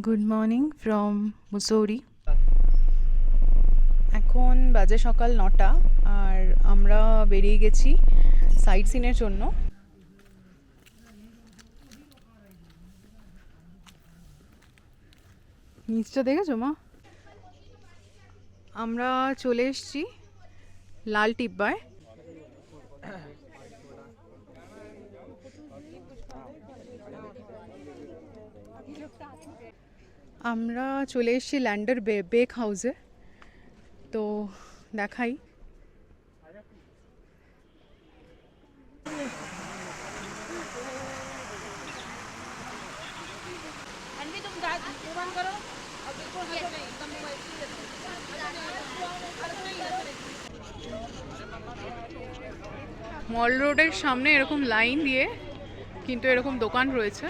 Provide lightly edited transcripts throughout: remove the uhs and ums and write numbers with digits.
Good morning from Mussoorie. এখন বাজে সকাল 9টা আর আমরা বেরিয়ে গেছি সাইট সিনের জন্য। নিচটা দেখেছো মা? আমরা চলে এসেছি লাল টিব্বায়। আমরা চলে এসেছি ল্যান্ডার বেক হাউসে, তো দেখাই। মল রোডের সামনে এরকম লাইন দিয়ে কিন্তু এরকম দোকান রয়েছে।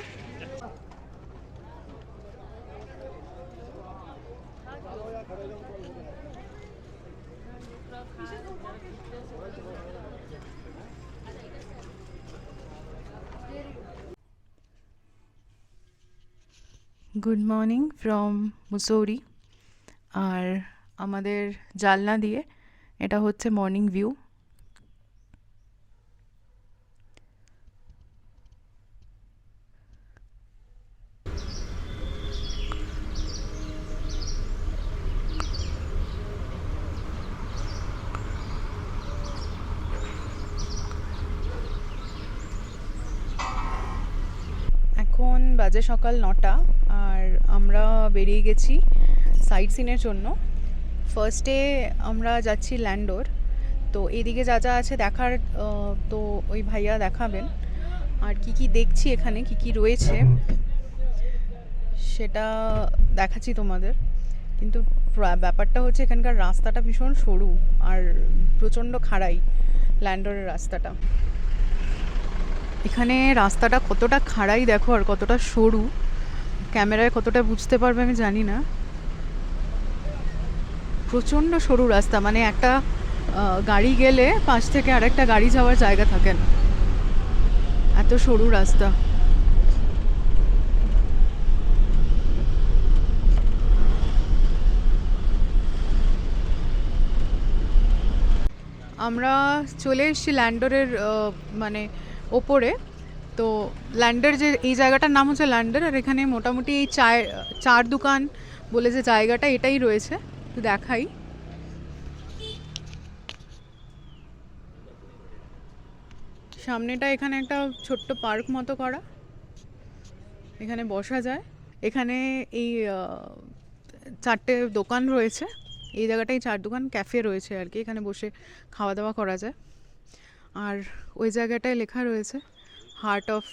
Good morning from Mussoorie. আর আমাদের জালনা দিয়ে এটা হচ্ছে মর্নিং ভিউ। এখন বাজে সকাল 9টা আর আমরা বেরিয়ে গেছি সাইট সিনের জন্য। ফার্স্টে আমরা যাচ্ছি ল্যান্ডোর। তো এদিকে যা যা আছে দেখার তো ওই ভাইয়া দেখাবেন। আর কি কি দেখছি এখানে, কি কি রয়েছে সেটা দেখাচ্ছি তোমাদের। কিন্তু ব্যাপারটা হচ্ছে এখানকার রাস্তাটা ভীষণ সরু আর প্রচণ্ড খাড়াই ল্যান্ডোরের রাস্তাটা। এখানে রাস্তাটা কতটা খাড়াই দেখো আর কতটা সরু, ক্যামেরায় কতটা বুঝতে পারবে আমি জানি না। প্রচণ্ড সরু রাস্তা, মানে একটা গাড়ি গেলে পাশ থেকে আরেকটা গাড়ি যাওয়ার জায়গা থাকে না, এত সরু রাস্তা। আমরা চলে এসেছি ল্যান্ডারের মানে ওপরে। তো ল্যান্ডার যে এই জায়গাটার নাম হচ্ছে ল্যান্ডার, আর এখানে মোটামুটি এই চার দোকান বলে যে জায়গাটা এটাই রয়েছে। তো দেখাই। সামনেটা এখানে একটা ছোট্ট পার্ক মতো করা, এখানে বসা যায়। এখানে এই চারটে দোকান রয়েছে, এই জায়গাটাই 4 দোকান ক্যাফে রয়েছে আর কি, এখানে বসে খাওয়া দাওয়া করা যায়। আর ওই জায়গাটায় লেখা রয়েছে হার্ট অফ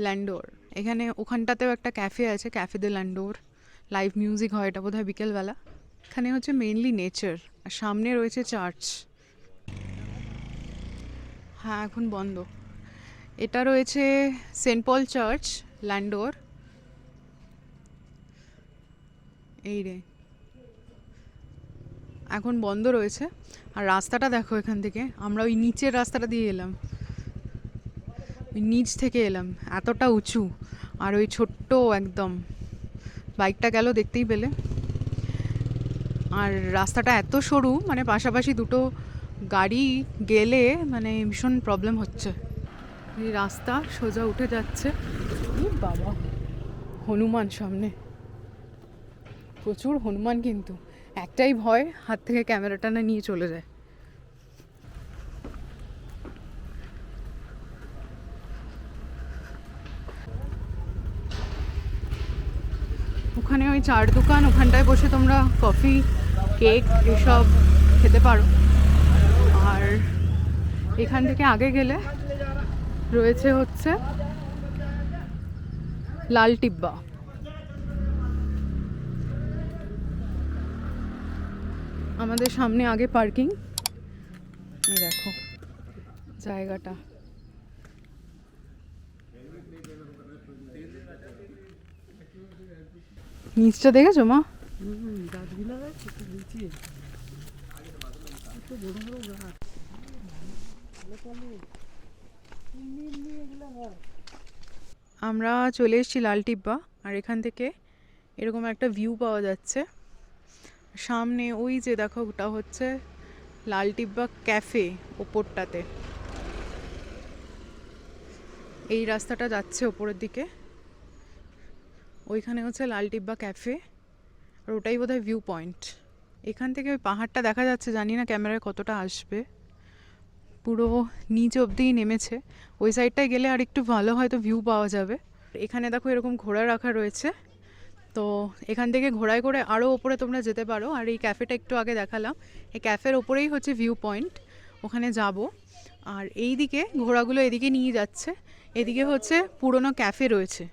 ল্যান্ডোর। এখানে ওখানটাতেও একটা ক্যাফে আছে, ক্যাফে দে ল্যান্ডোর। লাইভ মিউজিক হয়, এটা বোধহয় বিকেলবেলা। এখানে হচ্ছে মেইনলি নেচার, আর সামনে রয়েছে চার্চ। হ্যাঁ, এখন বন্ধ। এটা রয়েছে সেন্ট পল চার্চ ল্যান্ডোর। এই রে, এখন বন্ধ রয়েছে। আর রাস্তাটা দেখো, এখান থেকে আমরা ওই নিচের রাস্তাটা দিয়ে এলাম, ওই নিচ থেকে এলাম, এতটা উঁচু। আর ওই ছোট্ট একদম বাইকটা গেল দেখতেই পেলে। আর রাস্তাটা এত সরু, মানে পাশাপাশি দুটো গাড়ি গেলে মানে ভীষণ প্রবলেম হচ্ছে। এই রাস্তা সোজা উঠে যাচ্ছে। বাবা, হনুমান সামনে, প্রচুর হনুমান। কিন্তু একটাই ভয়, হাত থেকে ক্যামেরাটা না নিয়ে চলে যায়। ওখানে ওই 4 দোকান, ওখানটায় বসে তোমরা কফি, কেক এসব খেতে পারো। আর এখান থেকে আগে গেলে রয়েছে হচ্ছে লাল টিব্বা। আমাদের সামনে আগে পার্কিং, এই দেখো জায়গাটা। নিচটা দেখেছো মা? আমরা চলে এসেছি লাল টিব্বা। আর এখান থেকে এরকম একটা ভিউ পাওয়া যাচ্ছে। সামনে ওই যে দেখো, ওটা হচ্ছে লালটিব্বা ক্যাফে ওপরটাতে। এই রাস্তাটা যাচ্ছে ওপরের দিকে, ওইখানে হচ্ছে লালটিব্বা ক্যাফে, আর ওটাই বোধহয় ভিউ পয়েন্ট। এখান থেকে ওই পাহাড়টা দেখা যাচ্ছে, জানি না ক্যামেরায় কতটা আসবে, পুরো নিচ অবধিই নেমেছে। ওই সাইডটায় গেলে আর একটু ভালো হয়তো ভিউ পাওয়া যাবে। এখানে দেখো এরকম ঘোড়া রাখা রয়েছে, তো এখান থেকে ঘোড়ায় করে আরও ওপরে তোমরা যেতে পারো। আর এই ক্যাফেটা একটু আগে দেখালাম, এই ক্যাফের ওপরেই হচ্ছে ভিউ পয়েন্ট, ওখানে যাব। আর এই দিকে ঘোড়াগুলো এদিকে নিয়ে যাচ্ছে, এদিকে হচ্ছে পুরনো ক্যাফে রয়েছে।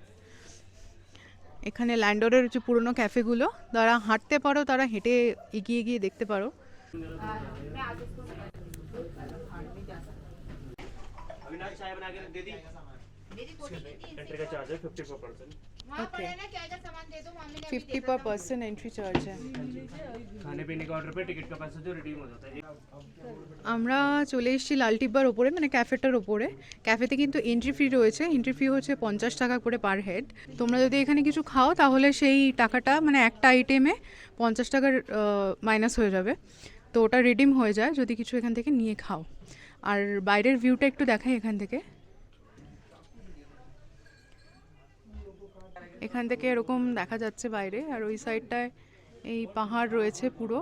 এখানে ল্যান্ডোরের যে পুরনো ক্যাফেগুলো, যারা হাঁটতে পারো তারা হেঁটে এগিয়ে গিয়ে দেখতে পারো। एंट्री का चार्ज है 50 पर पर्सन। ओके, 50 पर पर्सन एंट्री चार्ज है। खाने पीने का ऑर्डर पे टिकट का पैसा जो रिडीम हो जाता है। আমরা চলে এসেছি লালটিব্বার ওপরে, মানে ক্যাফেটার ওপরে। ক্যাফেতে কিন্তু এন্ট্রি ফি রয়েছে, এন্ট্রি ফি হচ্ছে 50 টাকা করে পার হেড। তোমরা যদি এখানে কিছু খাও তাহলে সেই টাকাটা, মানে একটা আইটেমে 50 টাকার মাইনাস হয়ে যাবে, তো ওটা রিডিম হয়ে যায় যদি কিছু এখান থেকে নিয়ে খাও। আর বাইরের ভিউটা একটু দেখাই এখান থেকে। এখান থেকে এরকম দেখা যাচ্ছে বাইরে, আর ওই সাইডটায় এই পাহাড় রয়েছে পুরো,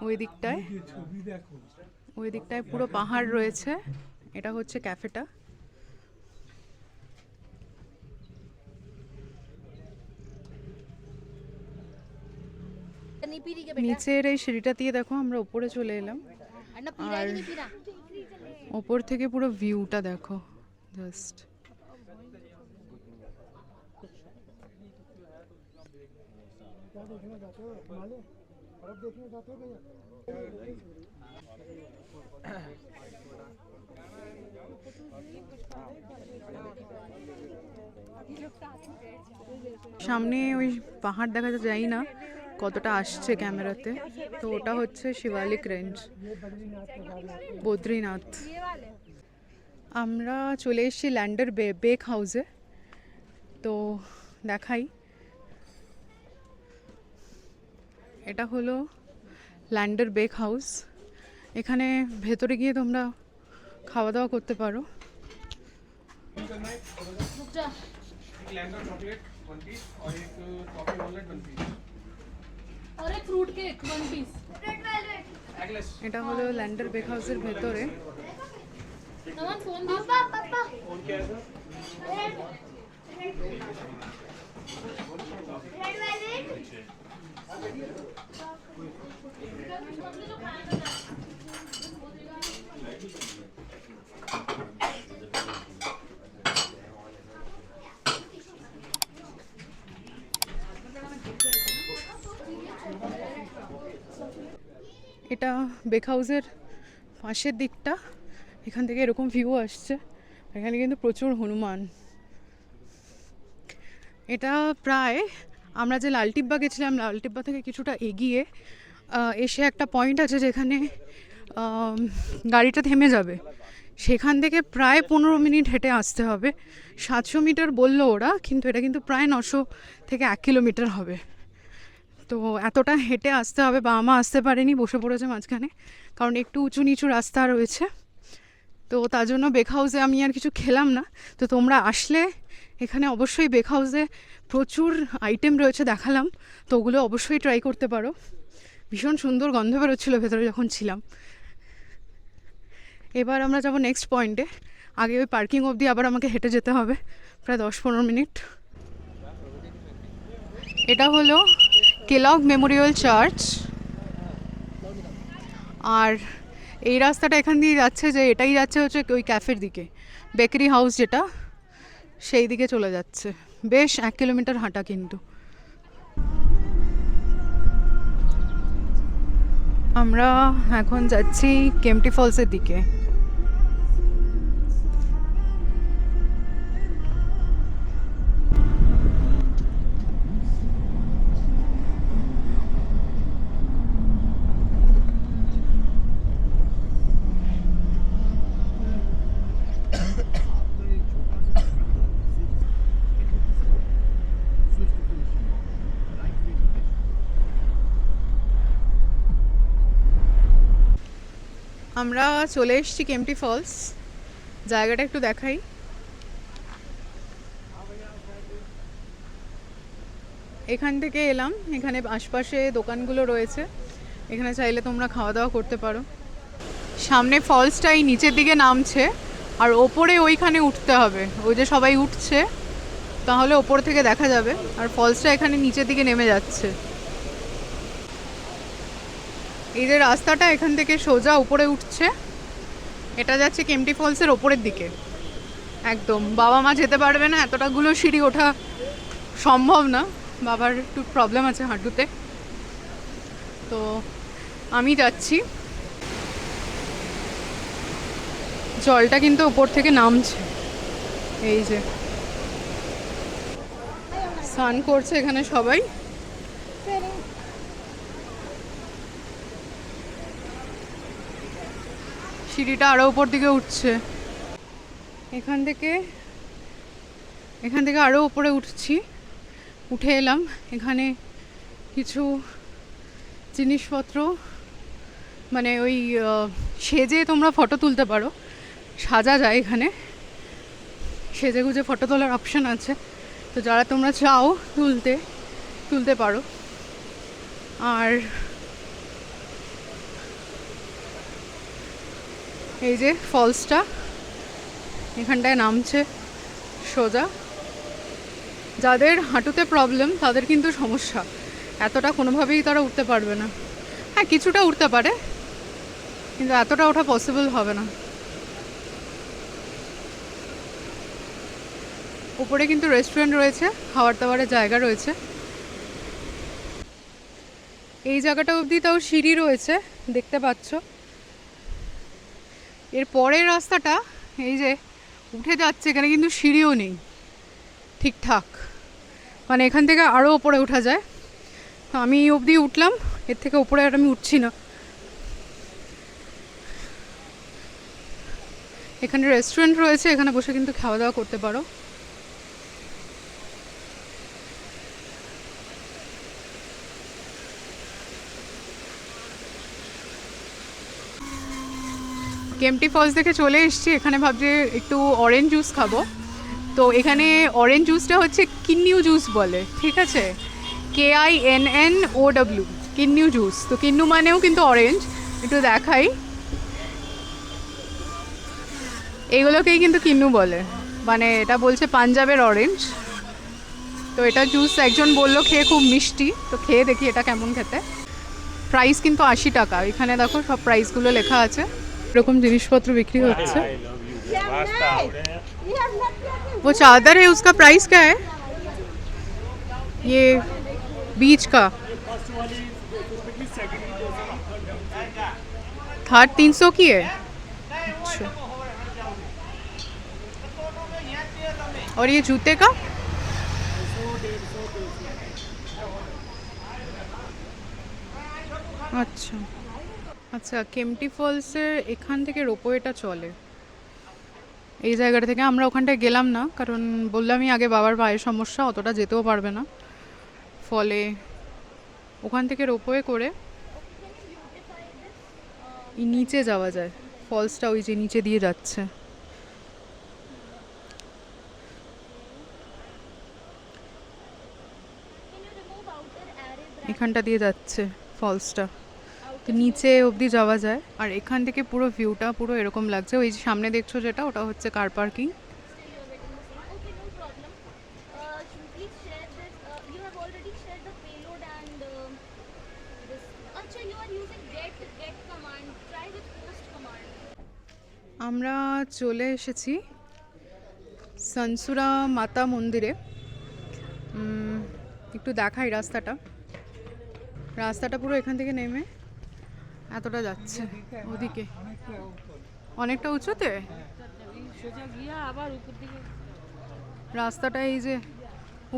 ওই দিকটায় পুরো পাহাড় রয়েছে। এটা হচ্ছে ক্যাফেটা। নিচের এই সিঁড়িটা দিয়ে দেখো আমরা উপরে চলে এলাম, আর ওপর থেকে পুরো ভিউটা দেখো জাস্ট। সামনে ওই পাহাড় দেখা যায় না কতটা আসছে ক্যামেরাতে, তো ওটা হচ্ছে শিবালিক রেঞ্জ, বদ্রীনাথ। আমরা চলে এসেছি ল্যান্ডার বেক হাউসে, তো দেখাই। এটা হলো ল্যান্ডার বেক হাউস। এখানে ভেতরে গিয়ে তোমরা খাওয়া দাওয়া করতে পারো। এটা হলো ল্যান্ডার বেক হাউসের ভেতরে। এটা বেক হাউসের পাশের দিকটা, এখান থেকে এরকম ভিউ আসছে। এখানে কিন্তু প্রচুর হনুমান। এটা প্রায় আমরা যে লালটিব্বা গেছিলাম, লালটিব্বা থেকে কিছুটা এগিয়ে এসে একটা পয়েন্ট আছে যেখানে গাড়িটা থেমে যাবে, সেখান থেকে প্রায় 15 মিনিট হেঁটে আসতে হবে। 700 মিটার বললো ওরা, কিন্তু এটা কিন্তু প্রায় 900 থেকে 1 কিলোমিটার হবে। তো এতটা হেঁটে আসতে হবে। বাবা মা আসতে পারেনি, বসে পড়েছে মাঝখানে, কারণ একটু উঁচু নিচু রাস্তা রয়েছে। তো তার জন্য বেক হাউসে আমি আর কিছু খেলাম না। তো তোমরা আসলে এখানে অবশ্যই বেক হাউসে প্রচুর আইটেম রয়েছে, দেখালাম, তো ওগুলো অবশ্যই ট্রাই করতে পারো। ভীষণ সুন্দর গন্ধ বেরোচ্ছিলো ভেতরে যখন ছিলাম। এবার আমরা যাব নেক্সট পয়েন্টে। আগে ওই পার্কিং অবধি আবার আমাকে হেঁটে যেতে হবে প্রায় 10-15 মিনিট। এটা হলো কেলগ মেমোরিয়াল চার্চ, আর এই রাস্তাটা এখান দিয়ে যাচ্ছে, যে এটাই যাচ্ছে হচ্ছে ওই ক্যাফের দিকে, বেকারি হাউস যেটা, সেই দিকে চলে যাচ্ছে। বেশ 1 কিলোমিটার হাঁটা কিন্তু। আমরা এখন যাচ্ছি কেম্পটি ফলসের দিকে। আমরা চলে এসেছি কেম্পটি ফলস। জায়গাটা একটু দেখাই। এখান থেকে এলাম, এখানে আশপাশে দোকানগুলো রয়েছে, এখানে চাইলে তোমরা খাওয়া দাওয়া করতে পারো। সামনে ফলসটাই নিচের দিকে নামছে, আর ওপরে ওইখানে উঠতে হবে, ওই যে সবাই উঠছে, তাহলে ওপর থেকে দেখা যাবে। আর ফলসটা এখানে নিচের দিকে নেমে যাচ্ছে। এই যে রাস্তাটা এখান থেকে সোজা উপরে উঠছে, এটা যাচ্ছে কেম্পটি ফলসের ওপরের দিকে একদম। বাবা মা যেতে পারবে না, এতটাগুলো সিঁড়ি ওঠা সম্ভব না, বাবার একটু প্রবলেম আছে হাঁটুতে, তো আমি যাচ্ছি। জলটা কিন্তু ওপর থেকে নামছে, এই যে স্নান করছে এখানে সবাই। সিঁড়িটা আরো উপর দিকে উঠছে, এখান থেকে আরো উপরে উঠছি। উঠে এলাম, এখানে কিছু জিনিসপত্র, মানে ওই সেজে তোমরা ফটো তুলতে পারো, সাজা যায় এখানে, সেজে গুজে ফটো তোলার অপশান আছে। তো যারা তোমরা চাও তুলতে পারো। আর এই যে ফলসটা এখানটায় নামছে সোজা। যাদের হাঁটুতে প্রবলেম তাদের কিন্তু সমস্যা, এতটা কোনোভাবেই তারা উঠতে পারবে না। হ্যাঁ, কিছুটা উঠতে পারে, কিন্তু এতটা ওঠা পসিবল হবে না। উপরে কিন্তু রেস্টুরেন্ট রয়েছে, খাবার দাবারের জায়গা রয়েছে। এই জায়গাটা অবধি তাও সিঁড়ি রয়েছে, দেখতে পাচ্ছ। এর পরের রাস্তাটা এই যে উঠে যাচ্ছে, এখানে কিন্তু সিঁড়িও নেই ঠিকঠাক, মানে এখান থেকে আরও ওপরে ওঠা যায়। আমি এই অবধি উঠলাম, এর থেকে ওপরে আর আমি উঠছি না। এখানে রেস্টুরেন্ট রয়েছে, এখানে বসে কিন্তু খাওয়া দাওয়া করতে পারো। কেম্পটি ফলস দেখে চলে এসেছি, এখানে ভাবছি একটু অরেঞ্জ জুস খাবো। তো এখানে অরেঞ্জ জুসটা হচ্ছে কিন্নিউ জুস বলে, ঠিক আছে, KINNOW, কিন্নিউ জুস। তো কিন্নু মানেও কিন্তু অরেঞ্জ। একটু দেখাই, এইগুলোকেই কিন্তু কিন্নু বলে, মানে এটা বলছে পাঞ্জাবের অরেঞ্জ। তো এটা জুস একজন বললো খেয়ে খুব মিষ্টি, তো খেয়ে দেখি এটা কেমন খেতে। প্রাইস কিন্তু 80 টাকা, এখানে দেখো সব প্রাইসগুলো লেখা আছে, এরকম জিনিসপত্র বিক্রি হচ্ছে। वो चादर है उसका प्राइस क्या है? ये बीच का थर्ड 300 की है। अच्छा, और ये जूते का? আচ্ছা আচ্ছা, কেম্পটি ফলসের এখান থেকে রোপওয়েটা চলে, এই জায়গাটা থেকে। আমরা ওখানটায় গেলাম না, কারণ বললামই আগে বাবার পায়ের সমস্যা, অতটা যেতেও পারবে না, ফলে ওখান থেকে রোপওয়ে করে নিচে যাওয়া যায়। ফলসটা ওই যে নিচে দিয়ে যাচ্ছে। এখানটা দিয়ে যাচ্ছে ফলসটা, তো নিচে অবধি যাওয়া যায়। আর এখান থেকে পুরো ভিউটা পুরো এরকম লাগছে। ওই যে সামনে দেখছো যেটা, ওটা হচ্ছে কার পার্কিং। আমরা চলে এসেছি সানসুরা মাতা মন্দিরে। একটু দেখাই রাস্তাটা পুরো এখান থেকে নেমে এতটা যাচ্ছে ওদিকে, অনেকটা উঁচুতে রাস্তাটা, এই যে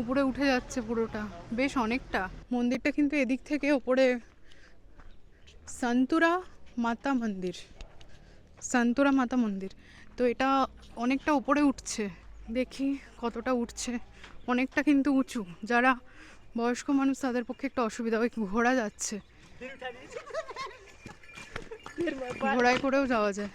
উপরে উঠে যাচ্ছে পুরোটা, বেশ অনেকটা। মন্দিরটা কিন্তু এদিক থেকে ওপরে সন্তুরা মাতা মন্দির। তো এটা অনেকটা উপরে উঠছে, দেখি কতটা উঠছে। অনেকটা কিন্তু উঁচু, যারা বয়স্ক মানুষ তাদের পক্ষে একটু অসুবিধা, ওই ঘোরা যাচ্ছে। ঘোড়ায় করেও যাওয়া যায়।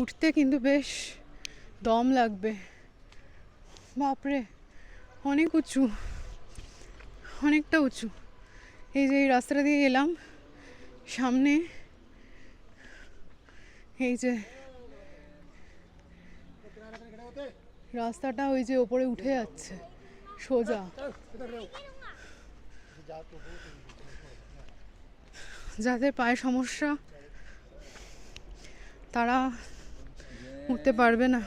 উঠতে কিন্তু বেশ দম লাগবে, বাপরে অনেক উঁচু, অনেকটা উঁচু। এই যে এই রাস্তাটা দিয়ে এলাম, সামনে এই যে রাস্তাটা ওই যে ওপরে উঠে যাচ্ছে সোজা। যাদের পায়ে সমস্যা তারা উঠতে পারবে না।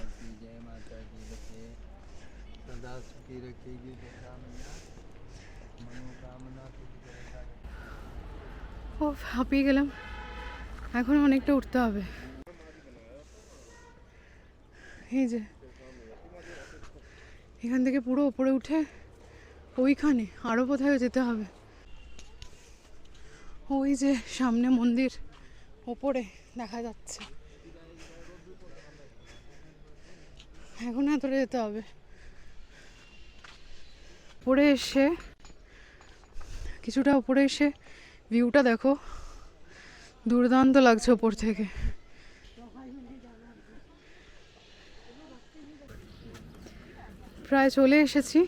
ও হাঁপিয়ে গেলাম, এখন অনেকটা উঠতে হবে। এই যে এখান থেকে পুরো ওপরে উঠে ওইখানে আরো কোথাও যেতে হবে। ওই যে সামনে মন্দির ওপরে দেখা যাচ্ছে, এখন এতটা যেতে হবে। উপরে এসে কিছুটা উপরে এসে ভিউটা দেখো, দুর্দান্ত লাগছে ওপর থেকে। প্রায় চলে এসেছি।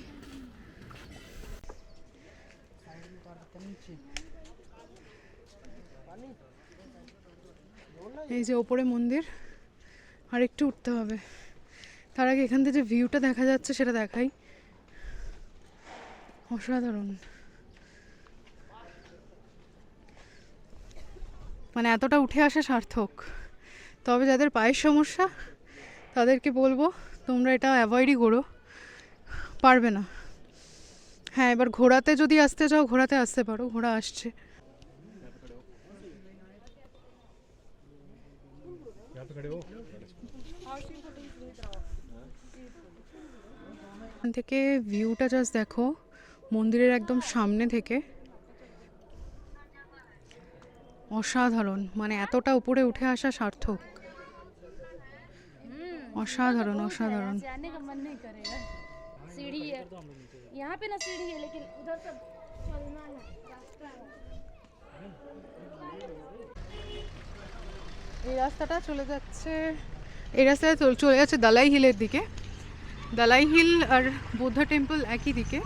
এই যে ওপরে মন্দির, আর একটু উঠতে হবে। তার আগে এখান থেকে যে ভিউটা দেখা যাচ্ছে সেটা দেখাই, অসাধারণ। মানে এতটা উঠে আসা সার্থক। তবে যাদের পায়ের সমস্যা তাদেরকে বলবো তোমরা এটা অ্যাভয়েডই করো, পারবে না। হ্যাঁ, এবার ঘোড়াতে যদি আসতে চাও ঘোড়াতে আসতে পারো, ঘোড়া আসছে। এখান থেকে ভিউটা জাস্ট দেখো, মন্দিরের একদম সামনে থেকে, অসাধারণ। মানে এতটা উপরে উঠে আসা সার্থক, অসাধারণ অসাধারণ। जाने का मन नहीं करेगा। सीढ़ी है यहाँ पे ना, सीढ़ी है लेकिन उधर सब चलना है, रास्ता है। এই রাস্তাটা চলে যাচ্ছে, এই রাস্তায় চলে যাচ্ছে দালাই হিলের দিকে। দালাই হিল আর বুদ্ধা টেম্পল একই দিকে।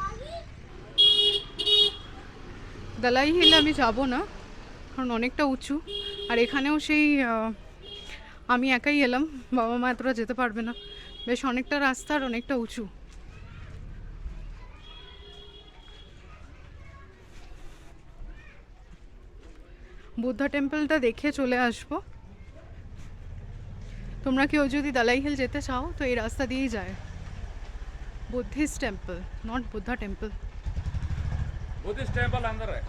দালাই হিল আমি যাব না, কারণ অনেকটা উঁচু। আর এখানেও সেই আমি একাই এলাম, বাবা মা এতটা যেতে পারবে না। বেশ অনেকটা রাস্তা আর অনেকটা উঁচু। বুদ্ধা টেম্পলটা দেখে চলে আসবো। তোমরা কেউ যদি দালাই হিল যেতে চাও তো এই রাস্তা দিয়েই যায়। Buddhist temple, not Buddha temple. Buddhist temple अंदर है।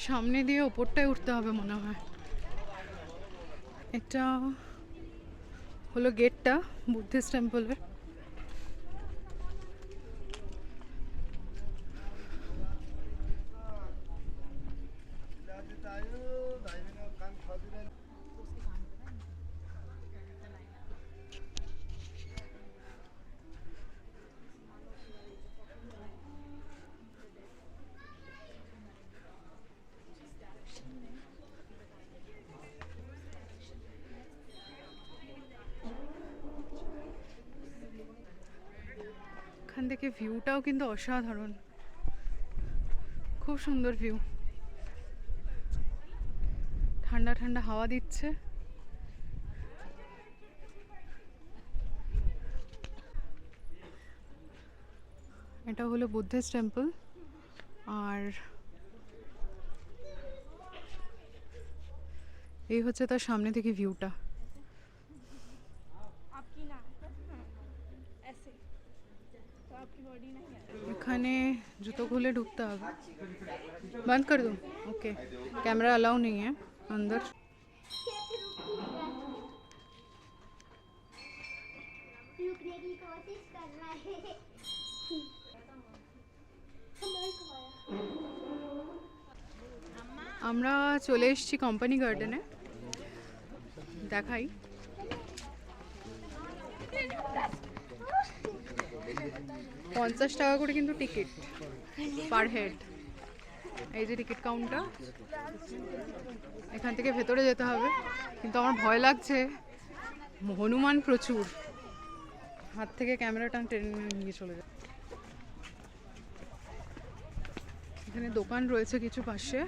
সামনে দিয়ে ওপরটায় উঠতে হবে মনে হয়। এটা হলো গেটটা বুদ্ধিস্ট টেম্পলের। এখান থেকে ভিউটাও কিন্তু অসাধারণ, খুব সুন্দর ভিউ। ঠান্ডা ঠান্ডা হাওয়া দিচ্ছে। এটা হলো বুদ্ধিস্ট টেম্পল। আর এই হচ্ছে তার সামনে থেকে ভিউটা। आपकी ना ऐसे तो आपकी बॉडी नहीं है। এখানে জুতো খুলে ঢুকতে হবে। बंद कर दूँ? ओके, कैमरा अलाउ नहीं है अंदर। रुकने की कोशिश कर আমরা চলে এসেছি কোম্পানি গার্ডেনে, দেখাই। ৳50 করে কিন্তু টিকিট পার হেড। এই যে টিকিট কাউন্টার, এখান থেকে ভেতরে যেতে হবে, কিন্তু আমার ভয় লাগছে, হনুমান প্রচুর, হাত থেকে ক্যামেরাটা টেনে নিয়ে চলে যায়। এখানে দোকান রয়েছে কিছু পাশে।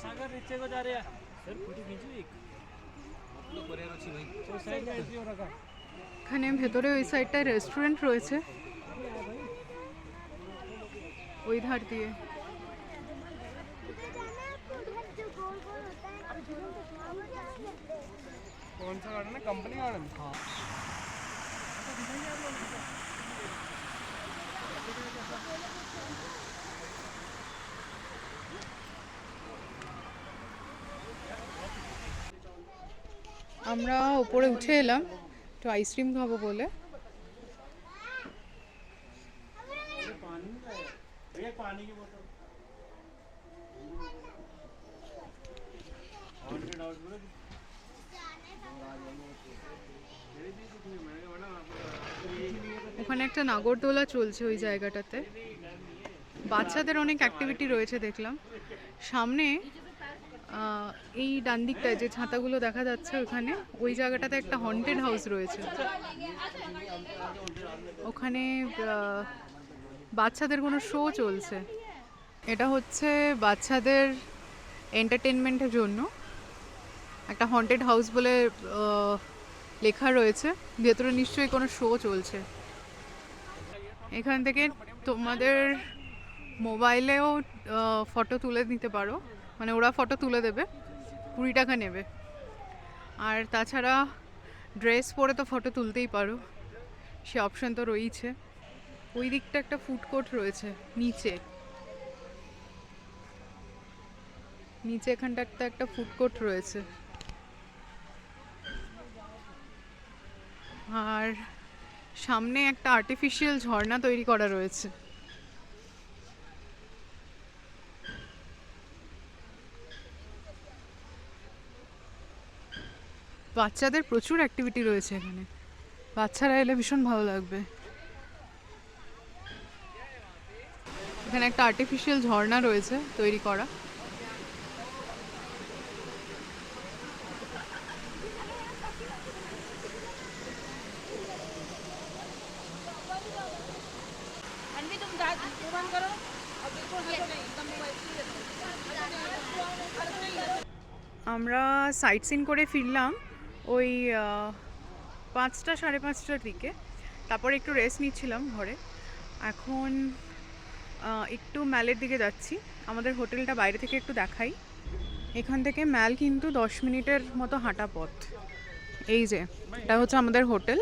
सागर नीचे को जा रहे हैं सर फोटो खींचो एक तो करे रखी भाई तो साइड में ऐसे हो रखा এখানে ভেতরে ওই সাইডটায় রেস্টুরেন্ট রয়েছে, ওই ধার দিয়ে। कौन सा गार्डन है कंपनी गार्डन हाँ আমরা উপরে উঠে এলাম একটু আইসক্রিম খাবো বলে। पानी की बोतल ওখানে একটা নাগরদোলা চলছে ওই জায়গাটাতে, বাচ্চাদের অনেক অ্যাক্টিভিটি রয়েছে দেখলাম। সামনে এই ডান দিকটায় যে ছাতাগুলো দেখা যাচ্ছে ওখানে, ওই জায়গাটাতে একটা হন্টেড হাউস রয়েছে। ওখানে বাচ্চাদের কোনো শো চলছে। এটা হচ্ছে বাচ্চাদের এন্টারটেনমেন্টের জন্য একটা হন্টেড হাউস বলে লেখা রয়েছে, ভেতরে নিশ্চয়ই কোনো শো চলছে। এখান থেকে তোমাদের মোবাইলেও ফটো তুলে নিতে পারো, মানে ওরা ফটো তুলে দেবে, 20 টাকা নেবে। আর তাছাড়া ড্রেস পরে তো ফটো তুলতেই পারো, সে অপশন তো রয়েছে। ওই দিকটা একটা ফুড কোর্ট রয়েছে নিচে, নিচে এখানটা একটা ফুড কোর্ট রয়েছে। আর সামনে একটা আর্টিফিশিয়াল ঝর্ণা তৈরি করা রয়েছে। বাচ্চাদের প্রচুর অ্যাক্টিভিটি রয়েছে এখানে, বাচ্চারা এলে ভীষণ ভালো লাগবে। এখানে একটা আর্টিফিশিয়াল ঝর্ণা রয়েছে তৈরি করা। আমরা সাইট সিন করে ফিরলাম ওই 5টা সাড়ে 5টার দিকে, তারপর একটু রেস্ট নিচ্ছিলাম ঘরে। এখন একটু ম্যালের দিকে যাচ্ছি, আমাদের হোটেলটা বাইরে থেকে একটু দেখাই। এখান থেকে ম্যাল কিন্তু 10 মিনিটের মতো হাঁটা পথ। এই যে এটা হচ্ছে আমাদের হোটেল,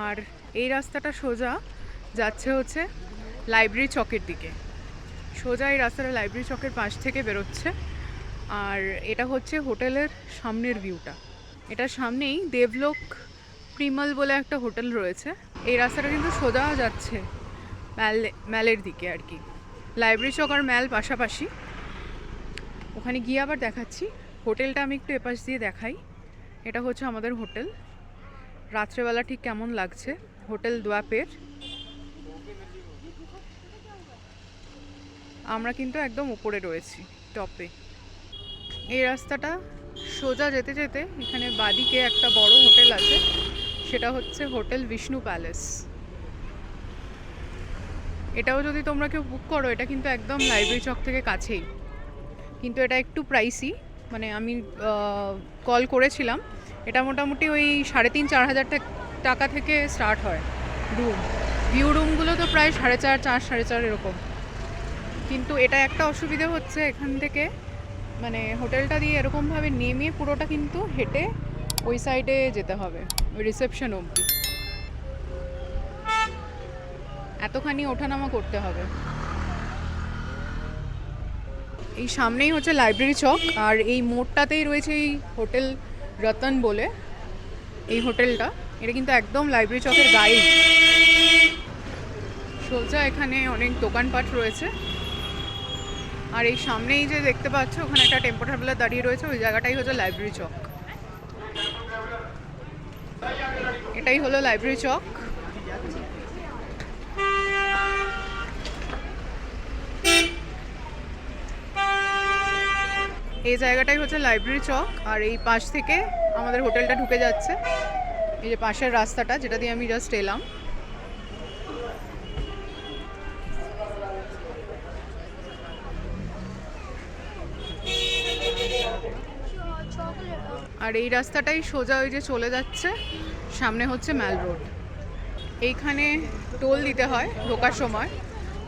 আর এই রাস্তাটা সোজা যাচ্ছে হচ্ছে লাইব্রেরি চকের দিকে। সোজা এই রাস্তাটা লাইব্রেরি চকের পাশ থেকে বেরোচ্ছে। আর এটা হচ্ছে হোটেলের সামনের ভিউটা। এটার সামনেই দেবলোক প্রিমল বলে একটা হোটেল রয়েছে। এই রাস্তাটা কিন্তু সোজা যাচ্ছে ম্যালের দিকে আর কি। লাইব্রেরি চক আর ম্যাল পাশাপাশি, ওখানে গিয়ে আবার দেখাচ্ছি। হোটেলটা আমি একটু এপাশ দিয়ে দেখাই। এটা হচ্ছে আমাদের হোটেল, রাত্রেবেলা ঠিক কেমন লাগছে। হোটেল দোয়াপের। আমরা কিন্তু একদম উপরে রয়েছি, টপে। এই রাস্তাটা সোজা যেতে যেতে এখানে বাদিকে একটা বড় হোটেল আছে, সেটা হচ্ছে হোটেল বিষ্ণু প্যালেস। এটাও যদি তোমরা কেউ বুক করো, এটা কিন্তু একদম লাইব্রেরি চক থেকে কাছেই, কিন্তু এটা একটু প্রাইসি। মানে আমি কল করেছিলাম, এটা মোটামুটি ওই 3,500-4 হাজার টাকা থেকে স্টার্ট হয় রুম। ভিউ রুমগুলো তো প্রায় 4.5, 4.5 এরকম। কিন্তু এটা একটা অসুবিধা হচ্ছে, এখান থেকে মানে হোটেলটা দিয়ে এরকমভাবে নেমে পুরোটা কিন্তু হেঁটে ওই সাইডে যেতে হবে, ওই রিসেপশন অবধি। এতখানি ওঠানামা করতে হবে। এই সামনেই হচ্ছে লাইব্রেরি চক, আর এই মোড়টাতেই রয়েছে এই হোটেল রতন বলে এই হোটেলটা। এটা কিন্তু একদম লাইব্রেরি চকের গায়ে। সোজা এখানে অনেক দোকানপাট রয়েছে, আর এই সামনেই যে দেখতে পাচ্ছ ওখানে একটা টেম্পো ট্রাভেলার দাঁড়িয়ে রয়েছে, ওই জায়গাটাই হচ্ছে লাইব্রেরি চক। এটাই হলো লাইব্রেরি চক। এই জায়গাটাই হচ্ছে লাইব্রেরি চক, আর এই পাশ থেকে আমাদের হোটেলটা ঢুকে যাচ্ছে। এই যে পাশের রাস্তাটা যেটা দিয়ে আমি জাস্ট এলাম। আর এই রাস্তাটাই সোজা ওই যে চলে যাচ্ছে, সামনে হচ্ছে ম্যাল রোড। এইখানে টোল দিতে হয় ঢোকার সময়,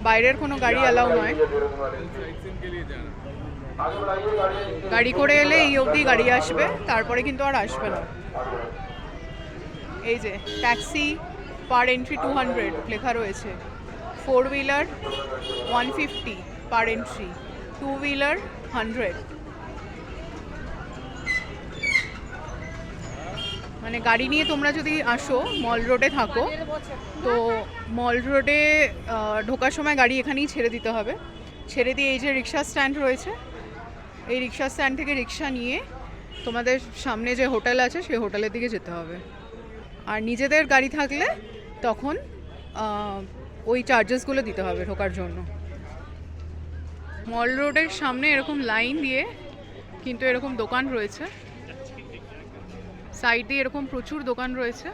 বাইরের কোনো গাড়ি অ্যালাউ নয়। গাড়ি করে এলে এই অবধি গাড়ি আসবে, তারপরে কিন্তু আর আসবে না। এই যে ট্যাক্সি পার এন্ট্রি 200 লেখা রয়েছে, 4 হুইলার 150 পার এন্ট্রি, 2 হুইলার 100। মানে গাড়ি নিয়ে তোমরা যদি আসো, মল রোডে থাকো, তো মল রোডে ঢোকার সময় গাড়ি এখানেই ছেড়ে দিতে হবে। ছেড়ে দিয়ে এই যে রিক্সা স্ট্যান্ড রয়েছে, এই রিক্সা স্ট্যান্ড থেকে রিক্সা নিয়ে তোমাদের সামনে যে হোটেল আছে সেই হোটেলের দিকে যেতে হবে। আর নিজেদের গাড়ি থাকলে তখন ওই চার্জেসগুলো দিতে হবে ঢোকার জন্য। মল রোডের সামনে এরকম লাইন দিয়ে কিন্তু এরকম দোকান রয়েছে, সাইড দিয়ে এরকম প্রচুর দোকান রয়েছে।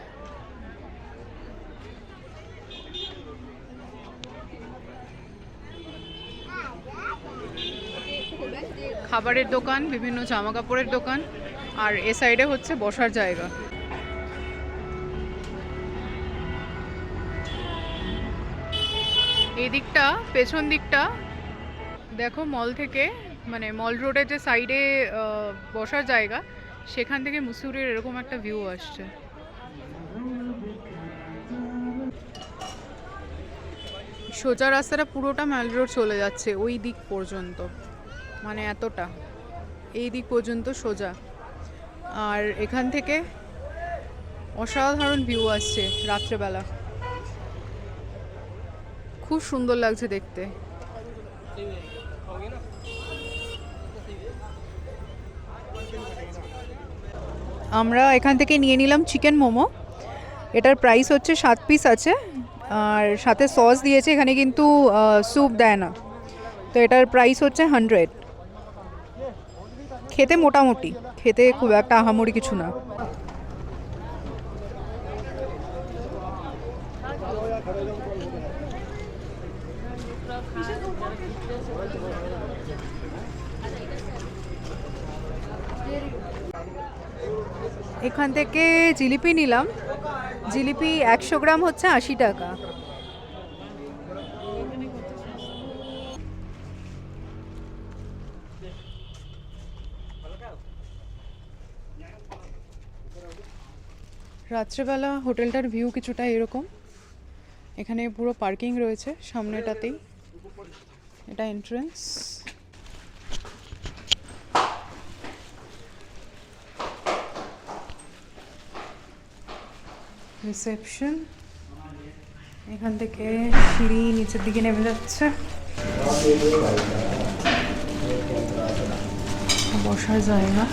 খাবারের দোকান, বিভিন্ন জামা কাপড়ের দোকান, আর এ সাইডে হচ্ছে বসার জায়গা। এই দিকটা, পেছন দিকটা দেখো, মল থেকে মানে মল রোডের যে সাইডে বসার জায়গা, সেখান থেকে মুসুরির এরকম একটা ভিউ আসছে। সোজা রাস্তাটা পুরোটা ম্যাল রোড চলে যাচ্ছে ওই দিক পর্যন্ত, মানে এতটা এই দিক পর্যন্ত সোজা। আর এখান থেকে অসাধারণ ভিউ আসছে রাত্রেবেলা, খুব সুন্দর লাগছে দেখতে। আমরা এখান থেকে নিয়ে নিলাম চিকেন মোমো। এটার প্রাইস হচ্ছে 7 পিস আছে, আর সাথে সস দিয়েছে, এখানে কিন্তু স্যুপ দেয় না। তো এটার প্রাইস হচ্ছে 100। খেতে মোটামুটি, খেতে খুব একটা আহামরি কিছু না। এখান থেকে জিলিপি নিলাম। জিলিপি 100 গ্রাম হচ্ছে 80 টাকা। রাত্রেবেলা হোটেলটার ভিউ কিছুটা এরকম। এখানে পুরো পার্কিং রয়েছে সামনেটাতেই, এটা এন্ট্রান্স। রিসেপশন, এখান থেকে সিঁড়ি নিচের দিকে নেমে যাচ্ছে। বসার জায়গা,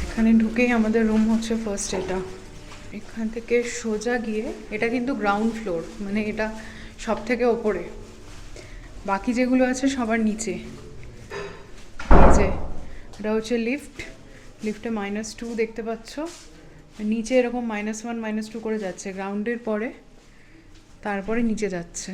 এখানে ঢুকেই আমাদের রুম হচ্ছে ফার্স্ট এটা। এখান থেকে সোজা গিয়ে, এটা কিন্তু গ্রাউন্ড ফ্লোর, মানে এটা সব থেকে ওপরে, বাকি যেগুলো আছে সবার নিচে। এই যে এটা হচ্ছে লিফট, লিফটে -2 দেখতে পাচ্ছ, নিচে এরকম -1 -2 করে যাচ্ছে গ্রাউন্ডের পরে, তারপরে নিচে যাচ্ছে।